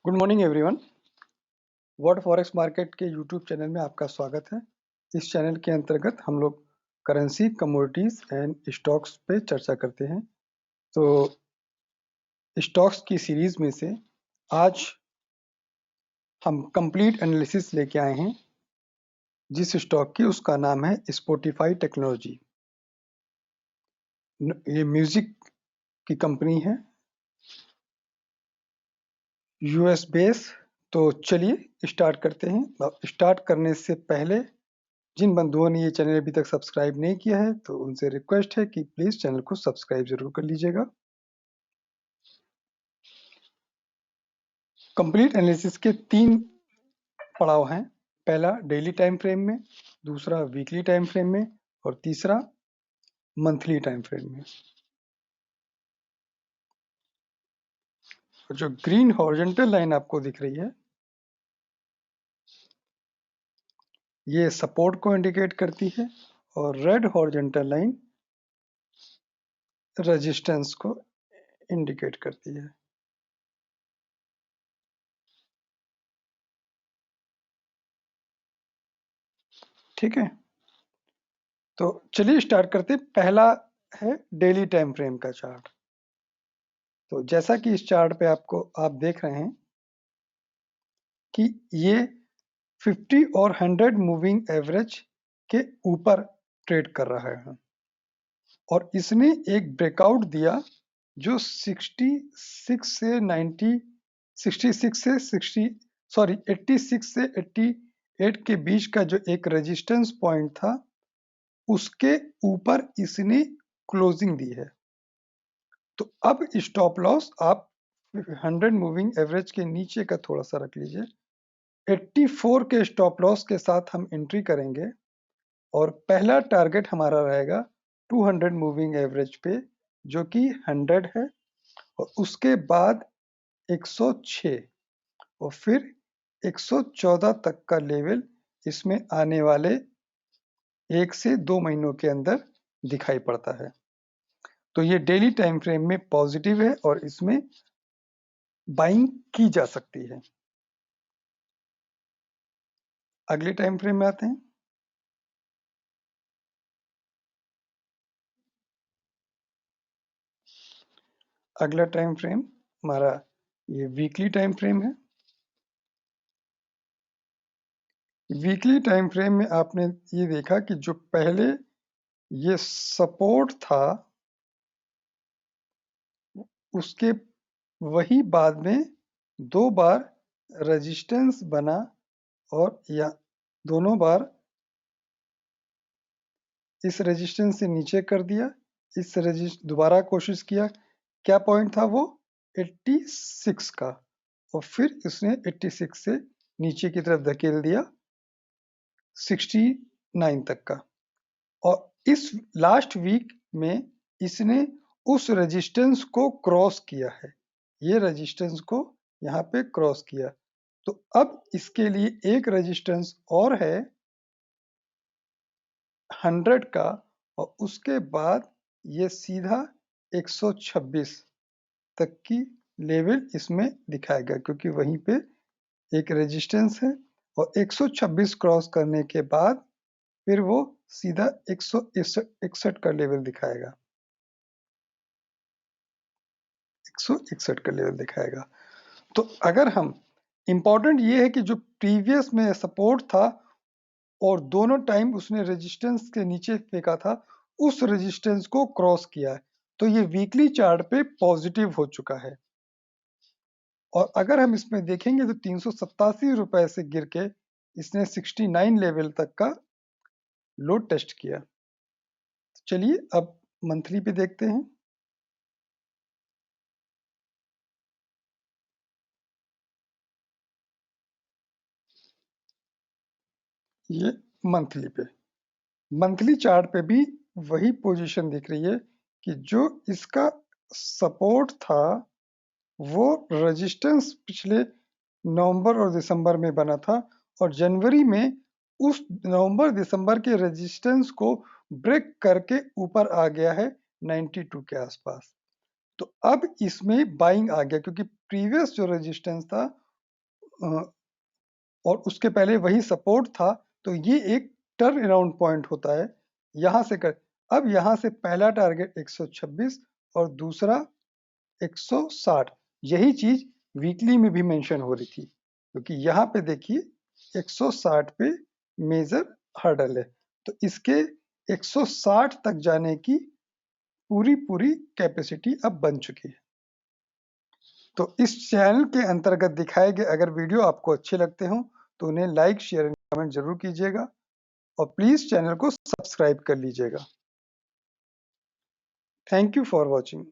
Good morning everyone. World forex market के YouTube channel में आपका स्वागत है। इस चैनल के अंतर्गत हम लोग करेंसी, कमोडिटीज एंड स्टॉक्स पे चर्चा करते हैं। तो स्टॉक्स की सीरीज में से आज हम कंप्लीट एनालिसिस लेके आए हैं। जिस स्टॉक की उसका नाम है स्पॉटिफाई टेक्नोलॉजी। ये म्यूजिक की कंपनी है, यूएस बेस। तो चलिए स्टार्ट करते हैं। स्टार्ट करने से पहले जिन बंधुओं ने ये चैनल अभी तक सब्सक्राइब नहीं किया है तो उनसे रिक्वेस्ट है कि प्लीज चैनल को सब्सक्राइब जरूर कर लीजिएगा। कंप्लीट एनालिसिस के 3 पड़ाव हैं। पहला डेली टाइम फ्रेम में, दूसरा वीकली टाइम फ्रेम में और तीसरा मंथली टाइम फ्रेम में। जो ग्रीन हॉरिजॉन्टल लाइन आपको दिख रही है ये सपोर्ट को इंडिकेट करती है और रेड हॉरिजॉन्टल लाइन रेजिस्टेंस को इंडिकेट करती है। ठीक है, तो चलिए स्टार्ट करते। पहला है डेली टाइम फ्रेम का चार्ट। तो जैसा कि इस चार्ट पे आप देख रहे हैं कि ये 50 और 100 मूविंग एवरेज के ऊपर ट्रेड कर रहा है और इसने एक ब्रेकआउट दिया जो 66 से 86 से 88 के बीच का जो एक रेजिस्टेंस पॉइंट था उसके ऊपर इसने क्लोजिंग दी है। तो अब स्टॉप लॉस आप 100 मूविंग एवरेज के नीचे का थोड़ा सा रख लीजिए। 84 के स्टॉप लॉस के साथ हम एंट्री करेंगे और पहला टारगेट हमारा रहेगा 200 मूविंग एवरेज पे जो कि 100 है और उसके बाद 106 और फिर 114 तक का लेवल इसमें आने वाले 1 से 2 महीनों के अंदर दिखाई पड़ता है। तो ये डेली टाइम फ्रेम में पॉजिटिव है और इसमें बाइंग की जा सकती है। अगले टाइम फ्रेम में आते हैं। अगला टाइम फ्रेम हमारा ये वीकली टाइम फ्रेम है। वीकली टाइम फ्रेम में आपने ये देखा कि जो पहले ये सपोर्ट था उसके वही बाद में 2 बार रेजिस्टेंस बना और या दोनों बार इस रेजिस्टेंस से नीचे कर दिया। इस दोबारा कोशिश किया, क्या पॉइंट था वो 86 का और फिर इसने 86 से नीचे की तरफ धकेल दिया 69 तक का। और इस लास्ट वीक में इसने उस रेजिस्टेंस को क्रॉस किया है, ये रेजिस्टेंस को यहाँ पे क्रॉस किया। तो अब इसके लिए एक रेजिस्टेंस और है 100 का और उसके बाद ये सीधा 126 तक की लेवल इसमें दिखाएगा क्योंकि वहीं पे एक रेजिस्टेंस है और 126 क्रॉस करने के बाद फिर वो सीधा 161 का लेवल दिखाएगा, 161 का लेवल दिखाएगा। तो अगर हम इंपॉर्टेंट ये है कि जो प्रीवियस में सपोर्ट था और दोनों टाइम उसने रेजिस्टेंस के नीचे फेंका था उस रेजिस्टेंस को क्रॉस किया है तो ये वीकली चार्ट पे पॉजिटिव हो चुका है। और अगर हम इसमें देखेंगे तो 387 रुपए से गिर के इसने 69 लेवल तक का लो टेस्ट किया। चलिए अब मंथली पे देखते हैं। ये मंथली चार्ट पे भी वही पोजीशन दिख रही है कि जो इसका सपोर्ट था वो रेजिस्टेंस पिछले नवंबर और दिसंबर में बना था और जनवरी में उस नवंबर दिसंबर के रेजिस्टेंस को ब्रेक करके ऊपर आ गया है 92 के आसपास। तो अब इसमें बाइंग आ गया क्योंकि प्रीवियस जो रेजिस्टेंस था और उसके पहले वही सपोर्ट था, तो ये एक टर्न अराउंड पॉइंट होता है। यहां से कर अब यहां से पहला टारगेट 126 और दूसरा 160। यही चीज वीकली में भी मेंशन हो रही थी, क्योंकि यहाँ पे देखिए 160 पे मेजर हर्डल है, तो इसके 160 तक जाने की पूरी कैपेसिटी अब बन चुकी है। तो इस चैनल के अंतर्गत दिखाए गए अगर वीडियो आपको अच्छे लगते हो तो उन्हें लाइक, शेयर एंड कमेंट जरूर कीजिएगा और प्लीज चैनल को सब्सक्राइब कर लीजिएगा। Thank you for watching.